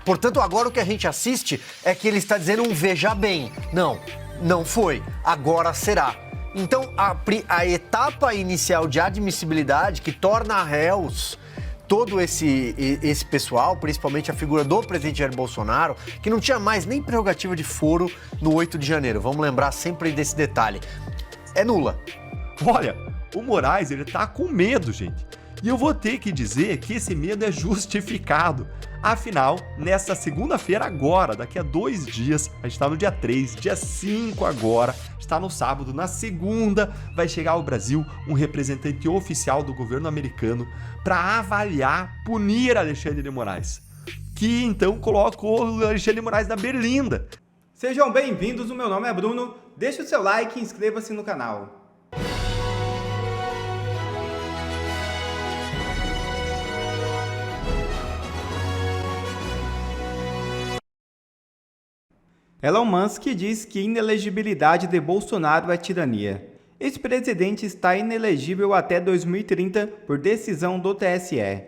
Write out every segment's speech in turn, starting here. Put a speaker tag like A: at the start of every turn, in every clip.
A: Portanto, agora o que a gente assiste é que ele está dizendo um veja bem. Não foi. Agora será. Então, a etapa inicial de admissibilidade que torna réus todo esse pessoal, principalmente a figura do presidente Jair Bolsonaro, que não tinha mais nem prerrogativa de foro no 8 de janeiro. Vamos lembrar sempre desse detalhe. É nula.
B: Olha, o Moraes, ele tá com medo, gente. E eu vou ter que dizer que esse medo é justificado. Afinal, nessa segunda-feira agora, daqui a 2 dias, a gente tá no dia 3, dia 5 agora, está no sábado, na segunda, vai chegar ao Brasil um representante oficial do governo americano para avaliar, punir Alexandre de Moraes, que então colocou o Alexandre de Moraes na berlinda.
C: Sejam bem-vindos, o meu nome é Bruno, deixe o seu like e inscreva-se no canal. Elon Musk diz que inelegibilidade de Bolsonaro é tirania. Ex-presidente está inelegível até 2030 por decisão do TSE.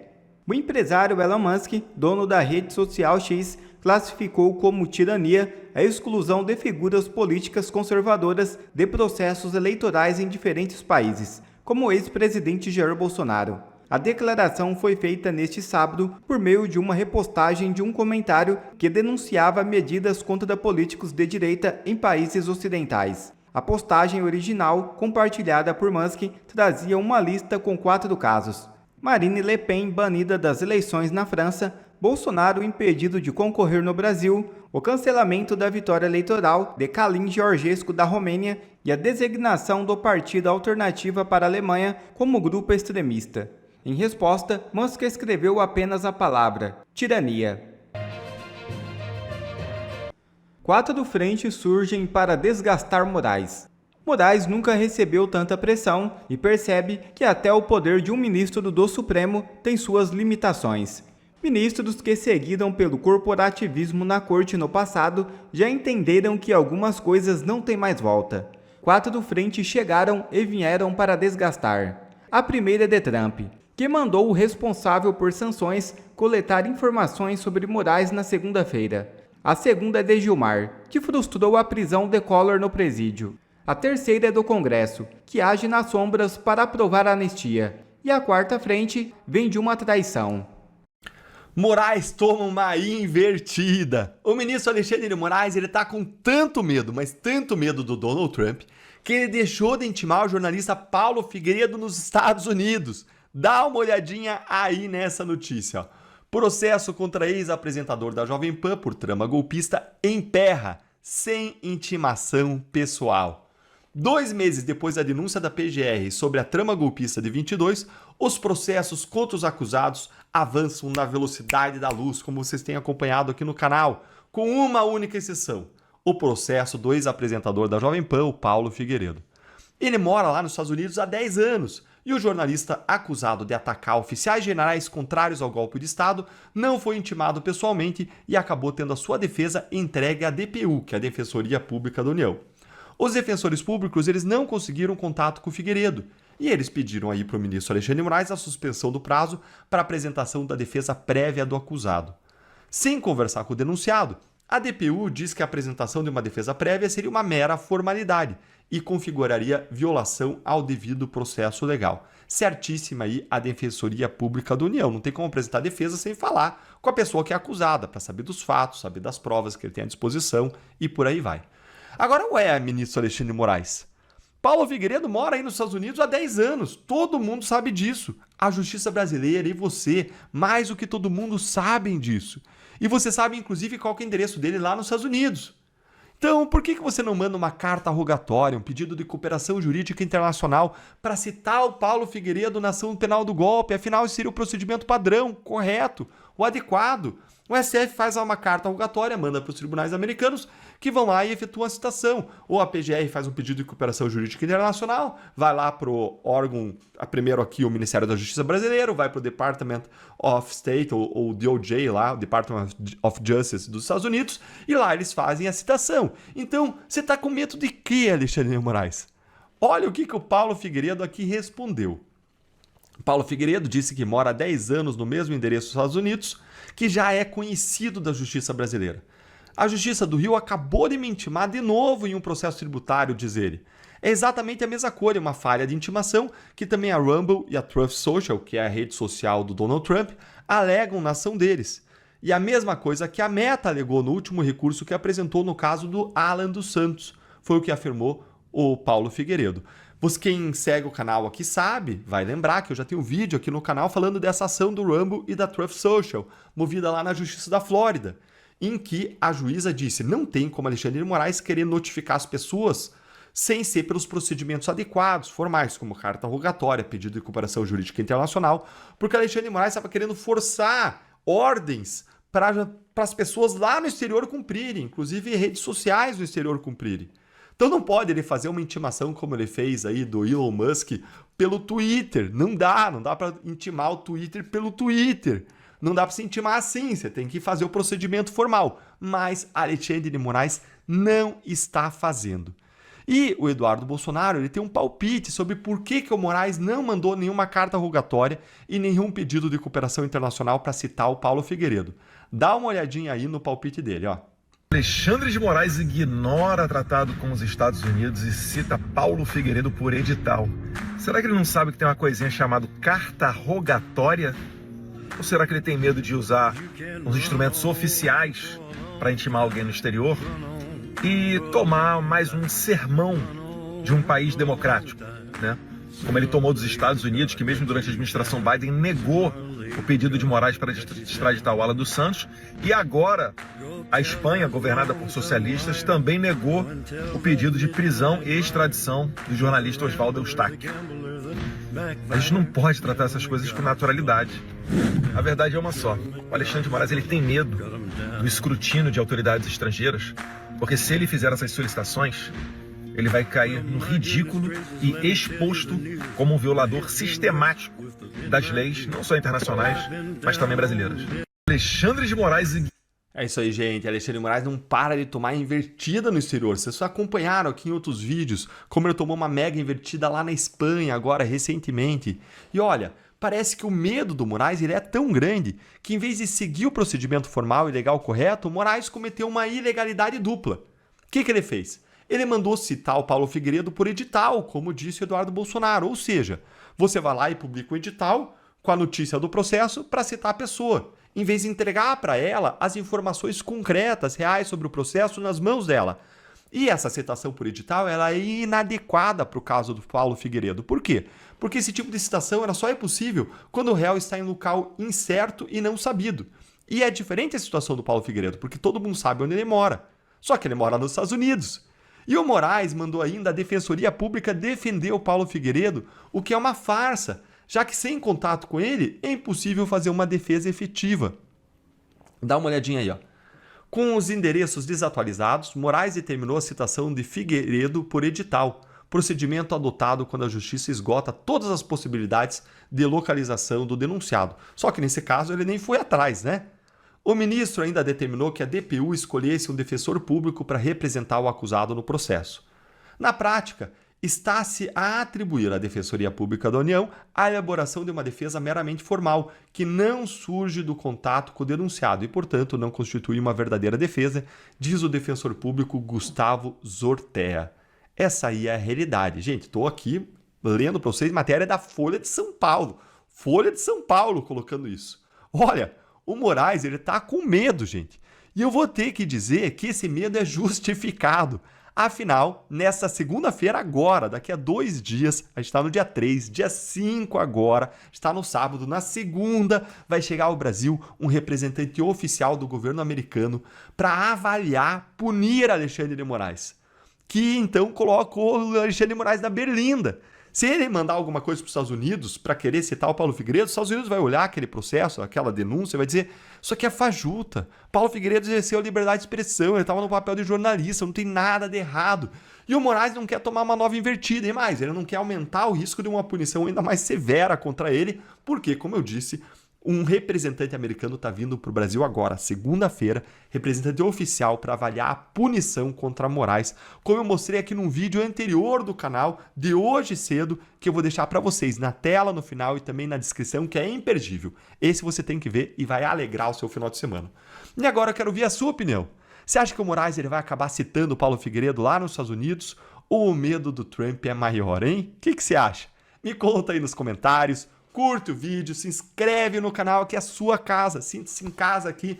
C: O empresário Elon Musk, dono da rede social X, classificou como tirania a exclusão de figuras políticas conservadoras de processos eleitorais em diferentes países, como o ex-presidente Jair Bolsonaro. A declaração foi feita neste sábado por meio de uma repostagem de um comentário que denunciava medidas contra políticos de direita em países ocidentais. A postagem original, compartilhada por Musk, trazia uma lista com 4 casos: Marine Le Pen banida das eleições na França, Bolsonaro impedido de concorrer no Brasil, o cancelamento da vitória eleitoral de Calin Georgescu da Romênia e a designação do Partido Alternativa para a Alemanha como grupo extremista. Em resposta, Musk escreveu apenas a palavra tirania. 4 frentes surgem para desgastar Moraes. Moraes nunca recebeu tanta pressão e percebe que até o poder de um ministro do Supremo tem suas limitações. Ministros que seguiram pelo corporativismo na corte no passado já entenderam que algumas coisas não têm mais volta. 4 frentes chegaram e vieram para desgastar. A primeira é de Trump, que mandou o responsável por sanções coletar informações sobre Moraes na segunda-feira. A segunda é de Gilmar, que frustrou a prisão de Collor no presídio. A terceira é do Congresso, que age nas sombras para aprovar a anistia. E a quarta frente vem de uma traição.
B: Moraes toma uma invertida. O ministro Alexandre de Moraes, ele tá com tanto medo, mas tanto medo do Donald Trump, que ele deixou de intimar o jornalista Paulo Figueiredo nos Estados Unidos. Dá uma olhadinha aí nessa notícia. Ó. Processo contra ex-apresentador da Jovem Pan por trama golpista emperra, sem intimação pessoal. 2 meses depois da denúncia da PGR sobre a trama golpista de 22, os processos contra os acusados avançam na velocidade da luz, como vocês têm acompanhado aqui no canal, com uma única exceção: o processo do ex-apresentador da Jovem Pan, o Paulo Figueiredo. Ele mora lá nos Estados Unidos há 10 anos e o jornalista acusado de atacar oficiais generais contrários ao golpe de Estado não foi intimado pessoalmente e acabou tendo a sua defesa entregue à DPU, que é a Defensoria Pública da União. Os defensores públicos eles não conseguiram contato com o Figueiredo e eles pediram aí para o ministro Alexandre de Moraes a suspensão do prazo para apresentação da defesa prévia do acusado. Sem conversar com o denunciado, a DPU diz que a apresentação de uma defesa prévia seria uma mera formalidade e configuraria violação ao devido processo legal. Certíssima aí a Defensoria Pública da União. Não tem como apresentar defesa sem falar com a pessoa que é acusada, para saber dos fatos, saber das provas que ele tem à disposição e por aí vai. Agora, ministro Alexandre de Moraes, Paulo Figueiredo mora aí nos Estados Unidos há 10 anos. Todo mundo sabe disso. A justiça brasileira e você, mais do que todo mundo, sabem disso. E você sabe, inclusive, qual que é o endereço dele lá nos Estados Unidos. Então, por que você não manda uma carta rogatória, um pedido de cooperação jurídica internacional para citar o Paulo Figueiredo na ação penal do golpe? Afinal, esse seria o procedimento padrão, correto, o adequado. O STF faz uma carta rogatória, manda para os tribunais americanos, que vão lá e efetuam a citação. Ou a PGR faz um pedido de cooperação jurídica internacional, vai lá para o órgão, primeiro aqui o Ministério da Justiça brasileiro, vai para o Department of State, ou DOJ lá, o Department of Justice dos Estados Unidos, e lá eles fazem a citação. Então, você está com medo de quê, Alexandre de Moraes? Olha o que o Paulo Figueiredo aqui respondeu. Paulo Figueiredo disse que mora há 10 anos no mesmo endereço dos Estados Unidos, que já é conhecido da justiça brasileira. A Justiça do Rio acabou de me intimar de novo em um processo tributário, diz ele. É exatamente a mesma coisa, uma falha de intimação que também a Rumble e a Truth Social, que é a rede social do Donald Trump, alegam na ação deles. E a mesma coisa que a Meta alegou no último recurso que apresentou no caso do Alan dos Santos, foi o que afirmou o Paulo Figueiredo. Quem segue o canal aqui sabe, vai lembrar que eu já tenho um vídeo aqui no canal falando dessa ação do Rumble e da Truth Social, movida lá na Justiça da Flórida, em que a juíza disse: não tem como Alexandre de Moraes querer notificar as pessoas sem ser pelos procedimentos adequados, formais, como carta rogatória, pedido de cooperação jurídica internacional, porque Alexandre de Moraes estava querendo forçar ordens para as pessoas lá no exterior cumprirem, inclusive redes sociais no exterior cumprirem. Então não pode ele fazer uma intimação como ele fez aí do Elon Musk pelo Twitter. Não dá para intimar o Twitter pelo Twitter. Não dá para se intimar assim, você tem que fazer o procedimento formal. Mas Alexandre de Moraes não está fazendo. E o Eduardo Bolsonaro ele tem um palpite sobre por que o Moraes não mandou nenhuma carta rogatória e nenhum pedido de cooperação internacional para citar o Paulo Figueiredo. Dá uma olhadinha aí no palpite dele, ó.
D: Alexandre de Moraes ignora tratado com os Estados Unidos e cita Paulo Figueiredo por edital. Será que ele não sabe que tem uma coisinha chamada carta rogatória? Ou será que ele tem medo de usar uns instrumentos oficiais para intimar alguém no exterior e tomar mais um sermão de um país democrático, né? Como ele tomou dos Estados Unidos, que mesmo durante a administração Biden negou o pedido de Moraes para extraditar o Alan dos Santos, e agora a Espanha, governada por socialistas, também negou o pedido de prisão e extradição do jornalista Oswaldo Eustáquio. A gente não pode tratar essas coisas com naturalidade. A verdade é uma só: o Alexandre de Moraes ele tem medo do escrutínio de autoridades estrangeiras, porque se ele fizer essas solicitações, ele vai cair no ridículo e exposto como um violador sistemático das leis, não só internacionais, mas também brasileiras. Alexandre de Moraes...
B: É isso aí, gente. Alexandre de Moraes não para de tomar invertida no exterior. Vocês só acompanharam aqui em outros vídeos como ele tomou uma mega invertida lá na Espanha, agora, recentemente. E olha, parece que o medo do Moraes ele é tão grande que, em vez de seguir o procedimento formal e legal correto, o Moraes cometeu uma ilegalidade dupla. O que ele fez? Ele mandou citar o Paulo Figueiredo por edital, como disse o Eduardo Bolsonaro. Ou seja, você vai lá e publica um edital com a notícia do processo para citar a pessoa, em vez de entregar para ela as informações concretas, reais sobre o processo nas mãos dela. E essa citação por edital ela é inadequada para o caso do Paulo Figueiredo. Por quê? Porque esse tipo de citação ela só é possível quando o réu está em local incerto e não sabido. E é diferente a situação do Paulo Figueiredo, porque todo mundo sabe onde ele mora. Só que ele mora nos Estados Unidos. E o Moraes mandou ainda a Defensoria Pública defender o Paulo Figueiredo, o que é uma farsa, já que sem contato com ele é impossível fazer uma defesa efetiva. Dá uma olhadinha aí, ó. Com os endereços desatualizados, Moraes determinou a citação de Figueiredo por edital, procedimento adotado quando a Justiça esgota todas as possibilidades de localização do denunciado. Só que nesse caso ele nem foi atrás, né? O ministro ainda determinou que a DPU escolhesse um defensor público para representar o acusado no processo. Na prática, está-se a atribuir à Defensoria Pública da União a elaboração de uma defesa meramente formal, que não surge do contato com o denunciado e, portanto, não constitui uma verdadeira defesa, diz o defensor público Gustavo Zortea. Essa aí é a realidade. Gente, estou aqui lendo para vocês matéria da Folha de São Paulo. Folha de São Paulo colocando isso. Olha, o Moraes ele está com medo, gente. E eu vou ter que dizer que esse medo é justificado. Afinal, nessa segunda-feira agora, daqui a 2 dias, a gente está no dia 3, dia 5 agora, está no sábado, na segunda vai chegar ao Brasil um representante oficial do governo americano para avaliar, punir Alexandre de Moraes, que então colocou o Alexandre de Moraes na berlinda. Se ele mandar alguma coisa para os Estados Unidos para querer citar o Paulo Figueiredo, os Estados Unidos vai olhar aquele processo, aquela denúncia, vai dizer: isso aqui é fajuta. Paulo Figueiredo exerceu a liberdade de expressão, ele estava no papel de jornalista, não tem nada de errado. E o Moraes não quer tomar uma nova invertida, e mais, ele não quer aumentar o risco de uma punição ainda mais severa contra ele, porque, como eu disse, Um representante americano está vindo para o Brasil agora, segunda-feira, representante oficial para avaliar a punição contra Moraes, como eu mostrei aqui num vídeo anterior do canal, de hoje cedo, que eu vou deixar para vocês na tela, no final e também na descrição, que é imperdível. Esse você tem que ver e vai alegrar o seu final de semana. E agora eu quero ouvir a sua opinião. Você acha que o Moraes ele vai acabar citando o Paulo Figueiredo lá nos Estados Unidos ou o medo do Trump é maior, hein? O que você acha? Me conta aí nos comentários. Curte o vídeo, se inscreve no canal, que é a sua casa, sinta-se em casa aqui.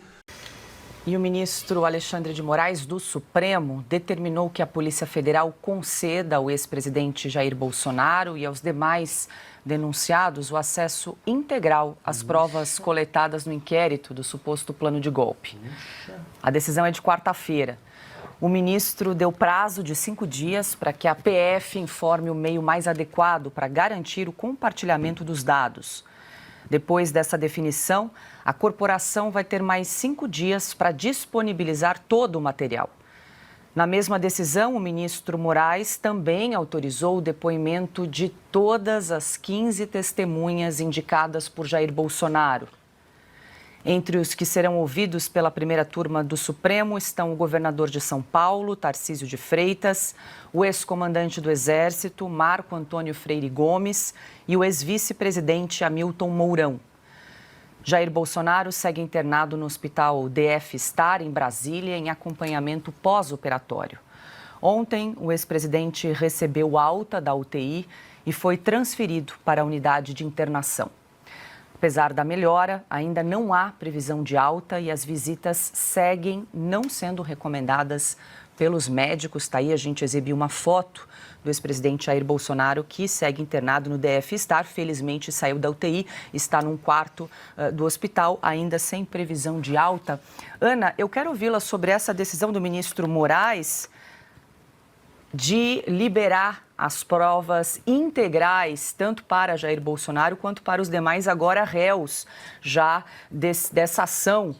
E: E o ministro Alexandre de Moraes, do Supremo, determinou que a Polícia Federal conceda ao ex-presidente Jair Bolsonaro e aos demais denunciados o acesso integral às provas coletadas no inquérito do suposto plano de golpe. A decisão é de quarta-feira. O ministro deu prazo de 5 dias para que a PF informe o meio mais adequado para garantir o compartilhamento dos dados. Depois dessa definição, a corporação vai ter mais 5 dias para disponibilizar todo o material. Na mesma decisão, o ministro Moraes também autorizou o depoimento de todas as 15 testemunhas indicadas por Jair Bolsonaro. Entre os que serão ouvidos pela primeira turma do Supremo estão o governador de São Paulo, Tarcísio de Freitas, o ex-comandante do Exército, Marco Antônio Freire Gomes, e o ex-vice-presidente Hamilton Mourão. Jair Bolsonaro segue internado no hospital DF Star, em Brasília, em acompanhamento pós-operatório. Ontem, o ex-presidente recebeu alta da UTI e foi transferido para a unidade de internação. Apesar da melhora, ainda não há previsão de alta e as visitas seguem não sendo recomendadas pelos médicos. Está aí, a gente exibiu uma foto do ex-presidente Jair Bolsonaro, que segue internado no DF Star. Felizmente saiu da UTI, está num quarto do hospital, ainda sem previsão de alta. Ana, eu quero ouvi-la sobre essa decisão do ministro Moraes de liberar as provas integrais, tanto para Jair Bolsonaro quanto para os demais agora réus, já dessa ação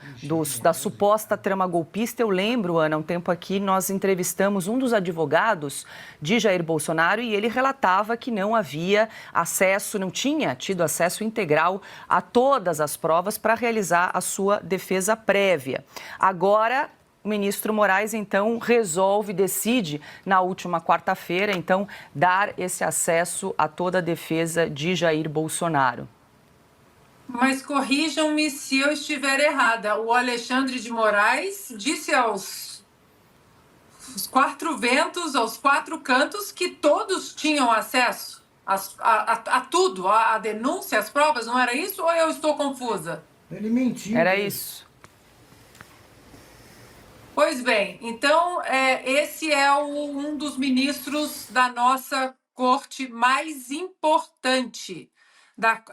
E: da suposta trama golpista. Eu lembro, Ana, um tempo aqui nós entrevistamos um dos advogados de Jair Bolsonaro e ele relatava que não havia acesso, não tinha tido acesso integral a todas as provas para realizar a sua defesa prévia. Agora, o ministro Moraes, então, decide, na última quarta-feira, então, dar esse acesso a toda a defesa de Jair Bolsonaro.
F: Mas corrijam-me se eu estiver errada. O Alexandre de Moraes disse aos 4 ventos, aos 4 cantos, que todos tinham acesso a tudo, a denúncia, as provas, não era isso? Ou eu estou confusa?
G: Ele mentiu.
E: Era isso.
F: Pois bem, então esse é um dos ministros da nossa corte mais importante,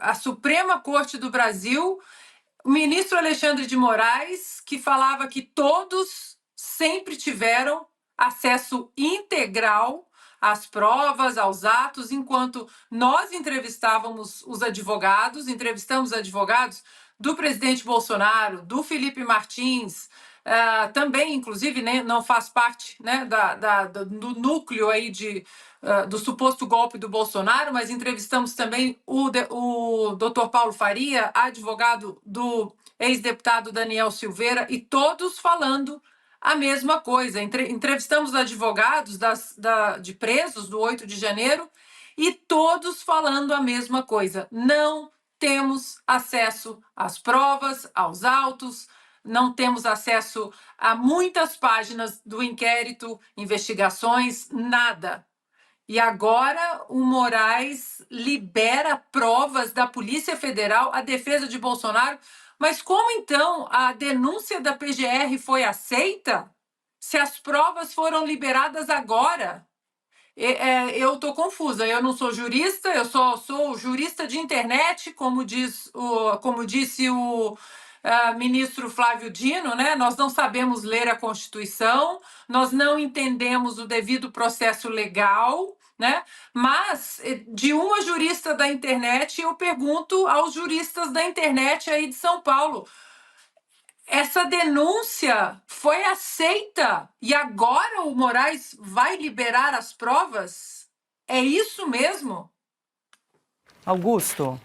F: a Suprema Corte do Brasil, o ministro Alexandre de Moraes, que falava que todos sempre tiveram acesso integral às provas, aos atos, enquanto nós entrevistamos advogados do presidente Bolsonaro, do Felipe Martins, também, inclusive, né, não faz parte, né, do núcleo aí do suposto golpe do Bolsonaro, mas entrevistamos também o Dr. Paulo Faria, advogado do ex-deputado Daniel Silveira, e todos falando a mesma coisa. Entrevistamos advogados de presos do 8 de janeiro e todos falando a mesma coisa. Não temos acesso às provas, aos autos, não temos acesso a muitas páginas do inquérito, investigações, nada. E agora o Moraes libera provas da Polícia Federal à defesa de Bolsonaro. Mas como então a denúncia da PGR foi aceita se as provas foram liberadas agora? Eu estou confusa, eu não sou jurista, eu só sou jurista de internet, como disse o ministro Flávio Dino, né? Nós não sabemos ler a Constituição, nós não entendemos o devido processo legal, né? Mas de uma jurista da internet, eu pergunto aos juristas da internet aí de São Paulo: essa denúncia foi aceita e agora o Moraes vai liberar as provas? É isso mesmo?
E: Augusto.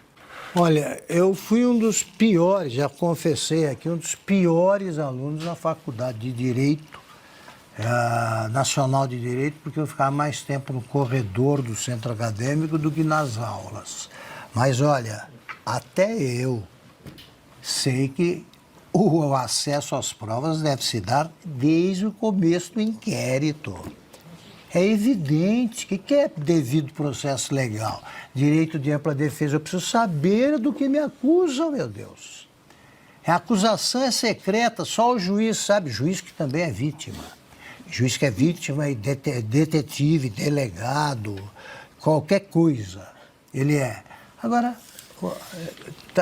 G: Olha, eu fui um dos piores, já confessei aqui, um dos piores alunos na faculdade de Direito, Nacional de Direito, porque eu ficava mais tempo no corredor do centro acadêmico do que nas aulas. Mas olha, até eu sei que o acesso às provas deve se dar desde o começo do inquérito. É evidente que é devido processo legal. Direito de ampla defesa, eu preciso saber do que me acusam, meu Deus. A acusação é secreta, só o juiz sabe, juiz que também é vítima. Juiz que é vítima e detetive, delegado, qualquer coisa, ele é. Agora,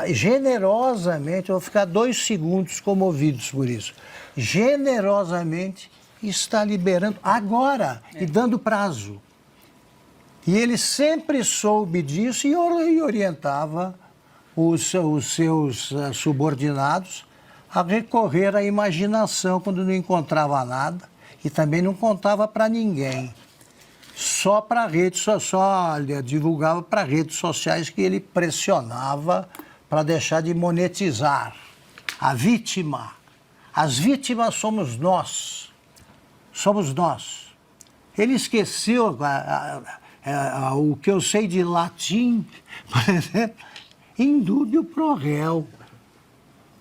G: generosamente, eu vou ficar 2 segundos comovidos por isso, generosamente está liberando agora e dando prazo. E ele sempre soube disso e orientava os seus subordinados a recorrer à imaginação quando não encontrava nada e também não contava para ninguém. Só para redes sociais, divulgava para redes sociais que ele pressionava para deixar de monetizar. A vítima, as vítimas somos nós. Somos nós. Ele esqueceu o que eu sei de latim, por exemplo, indúbio pro réu.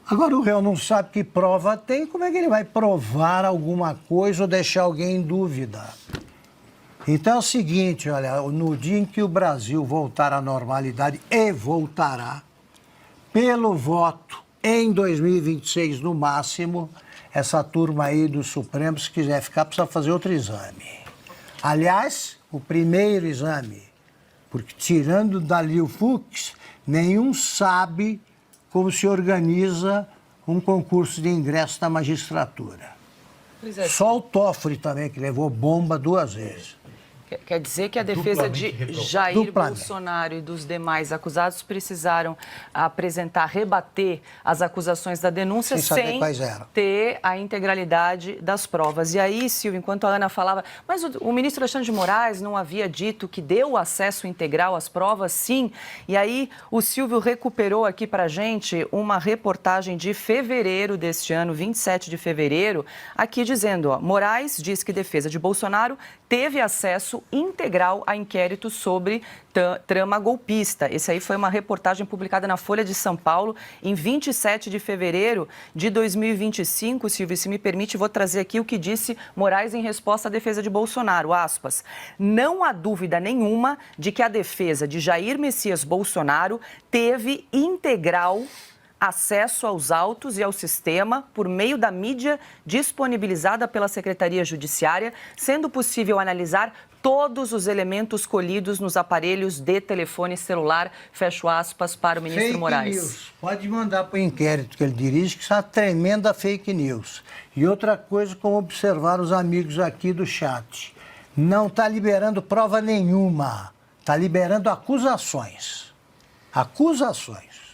G: Agora o réu não sabe que prova tem, como é que ele vai provar alguma coisa ou deixar alguém em dúvida? Então é o seguinte, olha, no dia em que o Brasil voltar à normalidade, e voltará, pelo voto em 2026 no máximo, essa turma aí do Supremo, se quiser ficar, precisa fazer outro exame. Aliás, o primeiro exame, porque tirando dali o Fux, nenhum sabe como se organiza um concurso de ingresso na magistratura. Só o Toffoli também, que levou bomba 2 vezes.
E: Quer dizer que a defesa de Jair Bolsonaro e dos demais acusados precisaram rebater as acusações da denúncia sem ter a integralidade das provas. E aí, Silvio, enquanto a Ana falava, mas o ministro Alexandre de Moraes não havia dito que deu acesso integral às provas? Sim. E aí, o Silvio recuperou aqui para a gente uma reportagem de fevereiro deste ano, 27 de fevereiro, aqui dizendo, Moraes diz que defesa de Bolsonaro teve acesso integral a inquérito sobre trama golpista. Esse aí foi uma reportagem publicada na Folha de São Paulo em 27 de fevereiro de 2025. Silvio, se me permite, vou trazer aqui o que disse Moraes em resposta à defesa de Bolsonaro. Aspas, não há dúvida nenhuma de que a defesa de Jair Messias Bolsonaro teve integral acesso aos autos e ao sistema por meio da mídia disponibilizada pela Secretaria Judiciária, sendo possível analisar todos os elementos colhidos nos aparelhos de telefone celular, fecho aspas, para o ministro
G: fake
E: Moraes.
G: News. Pode mandar para o inquérito que ele dirige, que isso é uma tremenda fake news. E outra coisa, como observar os amigos aqui do chat, não está liberando prova nenhuma, está liberando acusações. Acusações.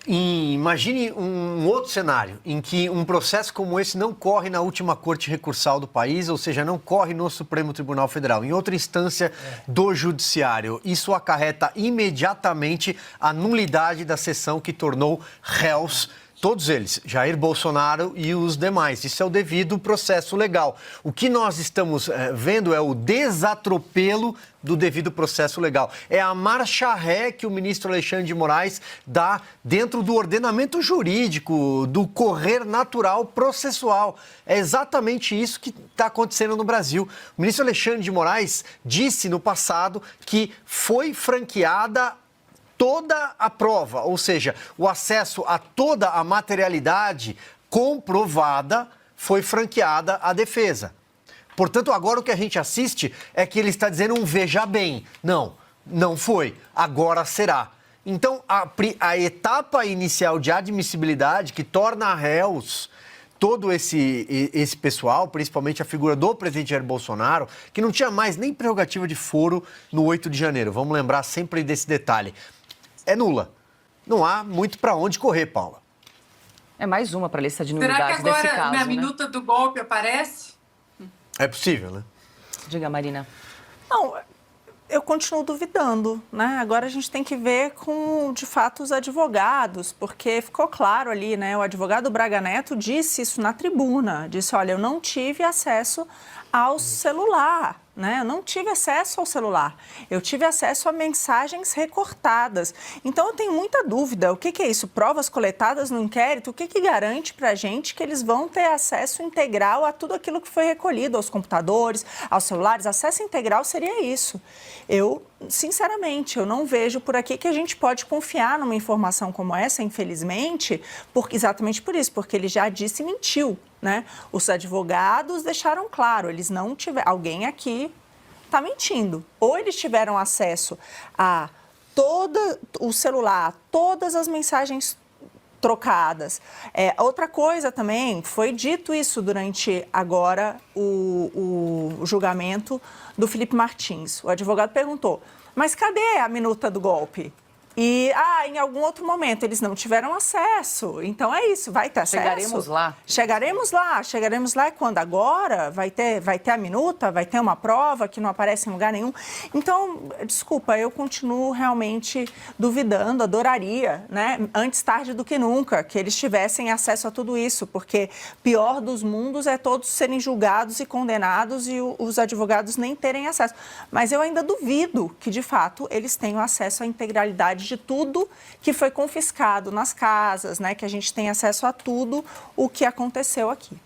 A: Imagine um outro cenário em que um processo como esse não corre na última corte recursal do país, ou seja, não corre no Supremo Tribunal Federal, em outra instância do Judiciário. Isso acarreta imediatamente a nulidade da sessão que tornou réus todos eles, Jair Bolsonaro e os demais. Isso é o devido processo legal. O que nós estamos vendo é o desatropelo do devido processo legal. É a marcha ré que o ministro Alexandre de Moraes dá dentro do ordenamento jurídico, do correr natural processual. É exatamente isso que está acontecendo no Brasil. O ministro Alexandre de Moraes disse no passado que foi franqueada toda a prova, ou seja, o acesso a toda a materialidade comprovada foi franqueada à defesa. Portanto, agora o que a gente assiste é que ele está dizendo um veja bem. Não, não foi, agora será. Então, a etapa inicial de admissibilidade que torna réus todo esse pessoal, principalmente a figura do presidente Jair Bolsonaro, que não tinha mais nem prerrogativa de foro no 8 de janeiro. Vamos lembrar sempre desse detalhe. É nula. Não há muito para onde correr, Paula.
E: É mais uma para a lista de nulidades
F: desse caso. Será que agora, na
E: né?
F: minuta do golpe, aparece?
A: É possível, né?
E: Diga, Marina.
A: Não,
H: Eu continuo duvidando, né? Agora a gente tem que ver com, de fato, os advogados, porque ficou claro ali, né? O advogado Braga Neto disse isso na tribuna, disse, olha, eu não tive acesso ao celular, né? Eu não tive acesso ao celular, eu tive acesso a mensagens recortadas. Então eu tenho muita dúvida, o que é isso? Provas coletadas no inquérito, o que garante para a gente que eles vão ter acesso integral a tudo aquilo que foi recolhido, aos computadores, aos celulares? Acesso integral seria isso. Eu, sinceramente, eu não vejo por aqui que a gente pode confiar numa informação como essa, infelizmente, exatamente por isso, porque ele já disse e mentiu, né? Os advogados deixaram claro, eles não tiveram, alguém aqui está mentindo. Ou eles tiveram acesso a todo o celular, todas as mensagens trocadas. Outra coisa também, foi dito isso durante agora o julgamento do Felipe Martins. O advogado perguntou, mas cadê a minuta do golpe? E, em algum outro momento, eles não tiveram acesso. Então, é isso, vai ter acesso.
E: Chegaremos lá.
H: Chegaremos lá. Quando? Agora? Vai ter a minuta? Vai ter uma prova que não aparece em lugar nenhum? Então, desculpa, eu continuo realmente duvidando, adoraria, né? Antes tarde do que nunca, que eles tivessem acesso a tudo isso, porque pior dos mundos é todos serem julgados e condenados e os advogados nem terem acesso. Mas eu ainda duvido que, de fato, eles tenham acesso à integralidade de tudo que foi confiscado nas casas, né? Que a gente tem acesso a tudo o que aconteceu aqui.